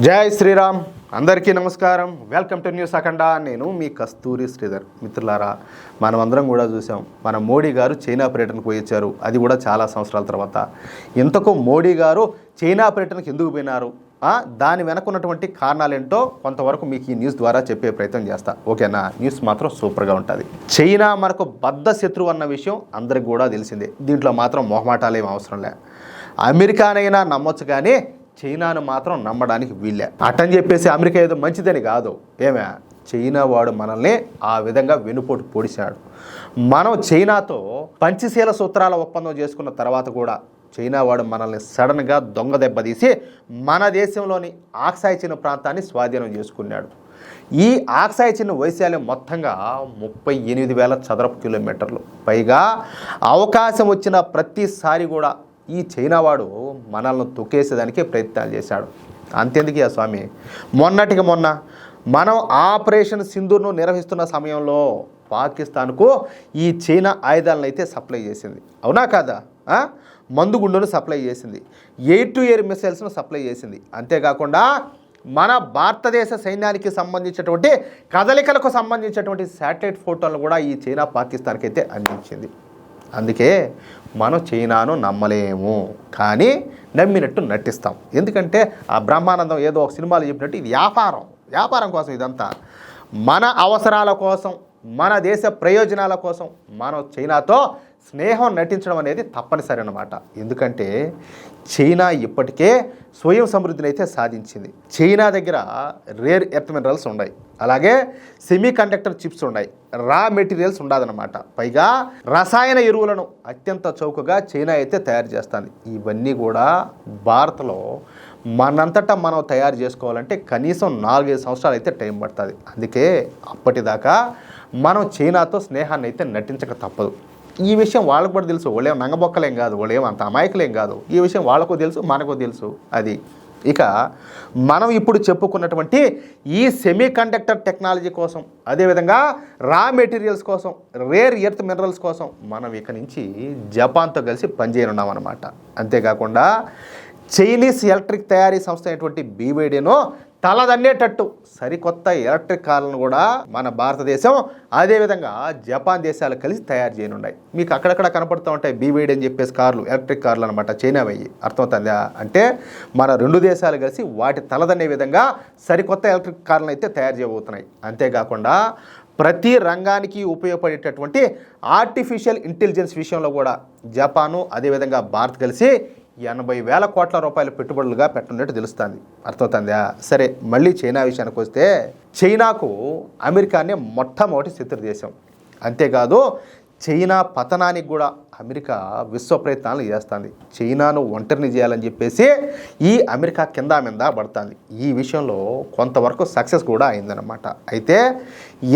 జై శ్రీరామ్. అందరికీ నమస్కారం. వెల్కమ్ టు న్యూస్ అఖండ. నేను మీ కస్తూరి శ్రీధర్. మిత్రులారా, మనమందరం కూడా చూసాం, మన మోడీ గారు చైనా పర్యటనకు పోయించారు. అది కూడా చాలా సంవత్సరాల తర్వాత. ఇంతకు మోడీ గారు చైనా పర్యటనకు ఎందుకు పోయినారు, దాని వెనకున్నటువంటి కారణాలేంటో కొంతవరకు మీకు ఈ న్యూస్ ద్వారా చెప్పే ప్రయత్నం చేస్తా. ఓకేనా? న్యూస్ మాత్రం సూపర్గా ఉంటుంది. చైనా మనకు బద్ధ శత్రువు అన్న విషయం అందరికి కూడా తెలిసిందే. దీంట్లో మాత్రం మొహమాటాలు ఏం అవసరం లే. అమెరికానైనా నమ్మొచ్చు, కానీ చైనాను మాత్రం నమ్మడానికి వీళ్ళే. అట్టని చెప్పేసి అమెరికా ఏదో మంచిదని కాదు. ఏమే, చైనా వాడు మనల్ని ఆ విధంగా వెనుపోటు పొడిచాడు. మనం చైనాతో పంచశీల సూత్రాల ఒప్పందం చేసుకున్న తర్వాత కూడా చైనా వాడు మనల్ని సడన్గా దొంగ దెబ్బతీసి మన దేశంలోని ఆక్సాయ్ చిన్న ప్రాంతాన్ని స్వాధీనం చేసుకున్నాడు. ఈ ఆక్సాయ్ చిన్న వైశాల్యం మొత్తంగా 38,000 చదరపు కిలోమీటర్లు. పైగా అవకాశం వచ్చిన ప్రతిసారి కూడా ఈ చైనా వాడు మనల్ని తొక్కేసేదానికే ప్రయత్నాలు చేశాడు. అంతెందుకు స్వామి, మొన్నటికి మొన్న మనం ఆపరేషన్ సింధూర్ను నిర్వహిస్తున్న సమయంలో పాకిస్తాన్కు ఈ చైనా ఆయుధాలను అయితే సప్లై చేసింది. అవునా కాదా? మందుగుండును సప్లై చేసింది, ఎయిర్ టు ఎయిర్ మిసైల్స్ను సప్లై చేసింది. అంతేకాకుండా మన భారతదేశ సైన్యానికి సంబంధించినటువంటి కదలికలకు సంబంధించినటువంటి శాటిలైట్ ఫోటోలను కూడా ఈ చైనా పాకిస్తాన్కి అయితే అందించింది. అందుకే మనం చైనాను నమ్మలేము, కానీ నమ్మినట్టు నటిస్తాం. ఎందుకంటే ఆ బ్రహ్మానందం ఏదో ఒక సినిమాలో చెప్పినట్టు ఇది వ్యాపారం కోసం. ఇదంతా మన అవసరాల కోసం, మన దేశ ప్రయోజనాల కోసం మనం చైనాతో స్నేహం నటించడం అనేది తప్పనిసరి అన్నమాట. ఎందుకంటే చైనా ఇప్పటికే స్వయం సమృద్ధిని అయితే సాధించింది. చైనా దగ్గర రేర్ ఎర్త్ మినరల్స్ ఉన్నాయి, అలాగే సెమీ కండక్టర్ చిప్స్ ఉన్నాయి, రా మెటీరియల్స్ ఉండదన్నమాట. పైగా రసాయన ఎరువులను అత్యంత చౌకగా చైనా అయితే తయారు చేస్తుంది. ఇవన్నీ కూడా భారత్లో మనంతటా మనం తయారు చేసుకోవాలంటే కనీసం 4-5 సంవత్సరాలు అయితే టైం పడుతుంది. అందుకే అప్పటిదాకా మనం చైనాతో స్నేహాన్ని అయితే నటించక తప్పదు. ఈ విషయం వాళ్ళకు కూడా తెలుసు. వాళ్ళేం నంగబొక్కలేం కాదు, వాళ్ళేం అంత అమాయకులేం కాదు. ఈ విషయం వాళ్ళకు తెలుసు, మనకు తెలుసు. అది ఇక మనం ఇప్పుడు చెప్పుకున్నటువంటి ఈ సెమీ కండక్టర్ టెక్నాలజీ కోసం, అదేవిధంగా రా మెటీరియల్స్ కోసం, రేర్ ఎర్త్ మినరల్స్ కోసం మనం ఇక నుంచి జపాన్తో కలిసి పనిచేయనున్నాం అన్నమాట. అంతేకాకుండా చైనీస్ ఎలక్ట్రిక్ తయారీ సంస్థ అయినటువంటి BYDను తలదన్నేటట్టు సరికొత్త ఎలక్ట్రిక్ కార్లను కూడా మన భారతదేశం, అదేవిధంగా జపాన్ దేశాలు కలిసి తయారు చేయనున్నాయి. మీకు అక్కడక్కడ కనపడుతూ ఉంటాయి BYD అని చెప్పేసి కార్లు, ఎలక్ట్రిక్ కార్లు అనమాట. చైనా వెయ్యి అర్థమవుతుందా? అంటే మన 2 దేశాలు కలిసి వాటి తలదన్నే విధంగా సరికొత్త ఎలక్ట్రిక్ కార్లను అయితే తయారు చేయబోతున్నాయి. అంతేకాకుండా ప్రతి రంగానికి ఉపయోగపడేటటువంటి ఆర్టిఫిషియల్ ఇంటెలిజెన్స్ విషయంలో కూడా జపాను, అదేవిధంగా భారత్ కలిసి 80,000 కోట్ల రూపాయల పెట్టుబడులుగా పెట్టనున్నట్టు తెలుస్తుంది. అర్థమవుతుందా? సరే, మళ్ళీ చైనా విషయానికి వస్తే, చైనాకు అమెరికానే మొట్టమొదటి శత్రు దేశం. అంతేకాదు చైనా పతనానికి కూడా అమెరికా విశ్వ ప్రయత్నాలు చేస్తుంది. చైనాను ఒంటరిని చేయాలని చెప్పేసి ఈ అమెరికా కింద మీద పడుతుంది. ఈ విషయంలో కొంతవరకు సక్సెస్ కూడా అయిందన్నమాట. అయితే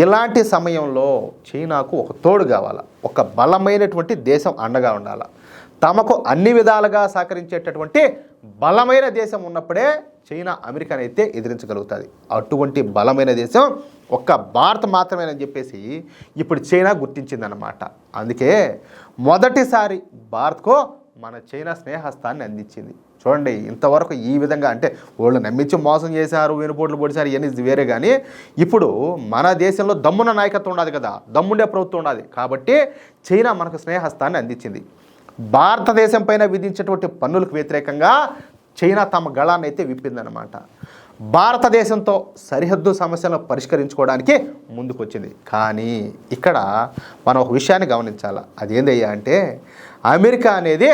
ఇలాంటి సమయంలో చైనాకు ఒక తోడు కావాలా, ఒక బలమైనటువంటి దేశం అండగా ఉండాలి. తమకు అన్ని విధాలుగా సహకరించేటటువంటి బలమైన దేశం ఉన్నప్పుడే చైనా అమెరికాని అయితే ఎదిరించగలుగుతుంది. అటువంటి బలమైన దేశం ఒక్క భారత్ మాత్రమేనని చెప్పేసి ఇప్పుడు చైనా గుర్తించిందన్నమాట. అందుకే మొదటిసారి భారత్కు మన చైనా స్నేహస్తాన్ని అందించింది. చూడండి, ఇంతవరకు ఈ విధంగా అంటే వాళ్ళు నమ్మించి మోసం చేశారు, వెనుపోట్లు పొడిచారు, ఇవన్నీ వేరే. కానీ ఇప్పుడు మన దేశంలో దమ్మున్న నాయకత్వం ఉండాలి కదా, దమ్ముండే ప్రభుత్వం ఉండాలి. కాబట్టి చైనా మనకు స్నేహస్తాన్ని అందించింది. భారతదేశం పైన విధించేటువంటి పన్నులకు వ్యతిరేకంగా చైనా తమ గళాన్ని అయితే విప్పిందనమాట. భారతదేశంతో సరిహద్దు సమస్యలను పరిష్కరించుకోవడానికి ముందుకొచ్చింది. కానీ ఇక్కడ మనం ఒక విషయాన్ని గమనించాలి. అదేందయ్యా అంటే, అమెరికా అనేది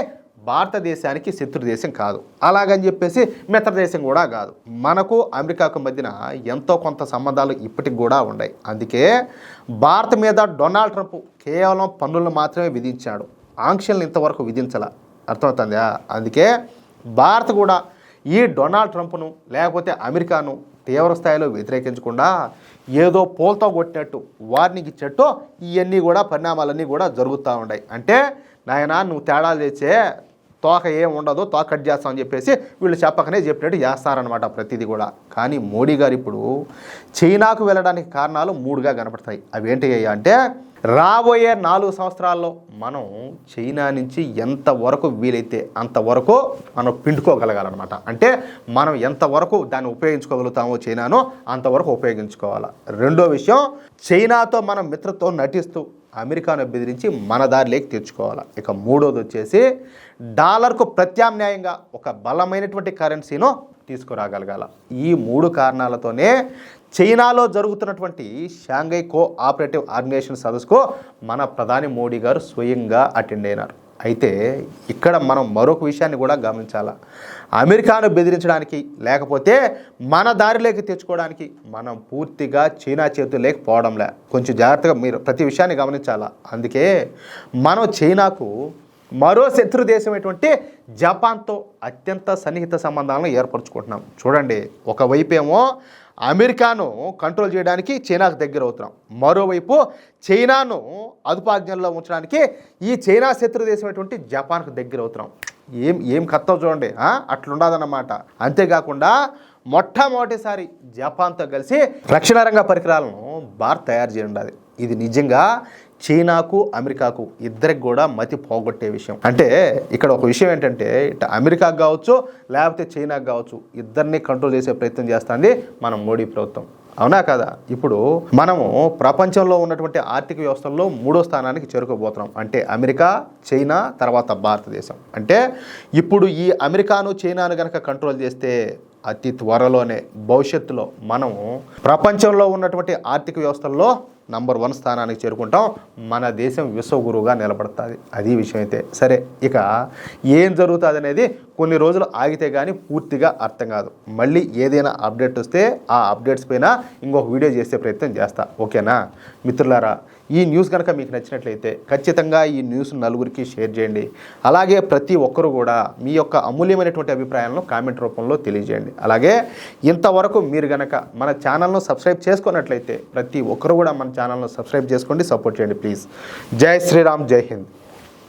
భారతదేశానికి శత్రు దేశం కాదు, అలాగని చెప్పేసి మిత్ర దేశం కూడా కాదు. మనకు అమెరికాకు మధ్యన ఎంతో కొంత సంబంధాలు ఇప్పటికి కూడా ఉన్నాయి. అందుకే భారత్ మీద డొనాల్డ్ ట్రంప్ కేవలం పన్నులను మాత్రమే విధించాడు, ఆంక్షలను ఇంతవరకు విధించాల. అర్థమవుతుందా? అందుకే భారత్ కూడా ఈ డొనాల్డ్ ట్రంప్ను లేకపోతే అమెరికాను తీవ్ర స్థాయిలో వ్యతిరేకించకుండా ఏదో పోల్తో కొట్టినట్టు, వార్నింగ్ ఇచ్చినట్టు ఇవన్నీ కూడా పరిణామాలన్నీ కూడా జరుగుతూ ఉన్నాయి. అంటే నాయనా, నువ్వు తేడాలు తెచ్చే తోక ఏం ఉండదు, తోక కట్ చేస్తామని చెప్పేసి వీళ్ళు చెప్పకనే చెప్పినట్టు చేస్తారనమాట ప్రతిదీ కూడా. కానీ మోడీ గారు ఇప్పుడు చైనాకు వెళ్ళడానికి కారణాలు 3గా కనపడతాయి. అవి ఏంటి అంటే, రాబోయే 4 సంవత్సరాల్లో మనం చైనా నుంచి ఎంతవరకు వీలైతే అంతవరకు మనం పిండుకోగలగాలన్నమాట. అంటే మనం ఎంతవరకు దాన్ని ఉపయోగించుకోగలుగుతామో చైనాను అంతవరకు ఉపయోగించుకోవాలి. రెండో విషయం, చైనాతో మనం మిత్రత్వం నటిస్తూ అమెరికాను బెదిరించి మన దారిలోకి తెచ్చుకోవాలి. ఇక మూడోది వచ్చేసి, డాలర్కు ప్రత్యామ్నాయంగా ఒక బలమైనటువంటి కరెన్సీను తీసుకురాగలగాల. ఈ 3 కారణాలతోనే చైనాలో జరుగుతున్నటువంటి షాంఘై కోఆపరేటివ్ ఆర్గనైజేషన్ సదస్సుకు మన ప్రధాని మోడీ గారు స్వయంగా అటెండ్ అయినారు. అయితే ఇక్కడ మనం మరొక విషయాన్ని కూడా గమనించాలా. అమెరికాను బెదిరించడానికి లేకపోతే మన దారిలోకి తెచ్చుకోవడానికి మనం పూర్తిగా చైనా చేతుల్లోకి పోవడంలే. కొంచెం జాగ్రత్తగా మీరు ప్రతి విషయాన్ని గమనించాలా. అందుకే మనం చైనాకు మరో శత్రు దేశమైనటువంటి జపాన్తో అత్యంత సన్నిహిత సంబంధాలను ఏర్పరచుకుంటున్నాం. చూడండి, ఒకవైపు ఏమో అమెరికాను కంట్రోల్ చేయడానికి చైనాకు దగ్గర అవుతున్నాం, మరోవైపు చైనాను అదుపాజ్ఞంలో ఉంచడానికి ఈ చైనా శత్రు దేశమైనటువంటి జపాన్కు దగ్గర అవుతున్నాం. ఏం కథ చూడండి, అట్లుండదన్నమాట. అంతేకాకుండా మొట్టమొదటిసారి జపాన్తో కలిసి రక్షణ రంగ పరికరాలను భారత్ తయారు చేయండి. ఇది నిజంగా చైనాకు అమెరికాకు ఇద్దరికి కూడా మతి పోగొట్టే విషయం. అంటే ఇక్కడ ఒక విషయం ఏంటంటే, ఇటు అమెరికాకు కావచ్చు లేకపోతే చైనాకు కావచ్చు, ఇద్దరిని కంట్రోల్ చేసే ప్రయత్నం చేస్తుంది మన మోడీ ప్రభుత్వం. అవునా కదా? ఇప్పుడు మనము ప్రపంచంలో ఉన్నటువంటి ఆర్థిక వ్యవస్థల్లో 3వ స్థానానికి చేరుకోబోతున్నాం. అంటే అమెరికా, చైనా, తర్వాత భారతదేశం. అంటే ఇప్పుడు ఈ అమెరికాను చైనాను కనుక కంట్రోల్ చేస్తే అతి త్వరలోనే భవిష్యత్తులో మనము ప్రపంచంలో ఉన్నటువంటి ఆర్థిక వ్యవస్థల్లో నంబర్ 1 స్థానానికి చేరుకుంటాం. మన దేశం విశ్వగురువుగా నిలబడుతుంది. అది విషయం అయితే సరే. ఇక ఏం జరుగుతుంది అనేది కొన్ని రోజులు ఆగితే కానీ పూర్తిగా అర్థం కాదు. మళ్ళీ ఏదైనా అప్డేట్ వస్తే ఆ అప్డేట్స్ పైన ఇంకొక వీడియో చేసే ప్రయత్నం చేస్తా. ఓకేనా మిత్రులారా? ఈ న్యూస్ కనుక మీకు నచ్చినట్లయితే ఖచ్చితంగా ఈ న్యూస్ నలుగురికి షేర్ చేయండి. అలాగే ప్రతి ఒక్కరూ కూడా మీ యొక్క అమూల్యమైనటువంటి అభిప్రాయాలను కామెంట్ రూపంలో తెలియజేయండి. అలాగే ఇంతవరకు మీరు కనుక మన ఛానల్ను సబ్స్క్రైబ్ చేసుకున్నట్లయితే ప్రతి ఒక్కరు కూడా మన ఛానల్ను సబ్స్క్రైబ్ చేసుకోండి, సపోర్ట్ చేయండి ప్లీజ్. జై శ్రీరామ్, జై హింద్.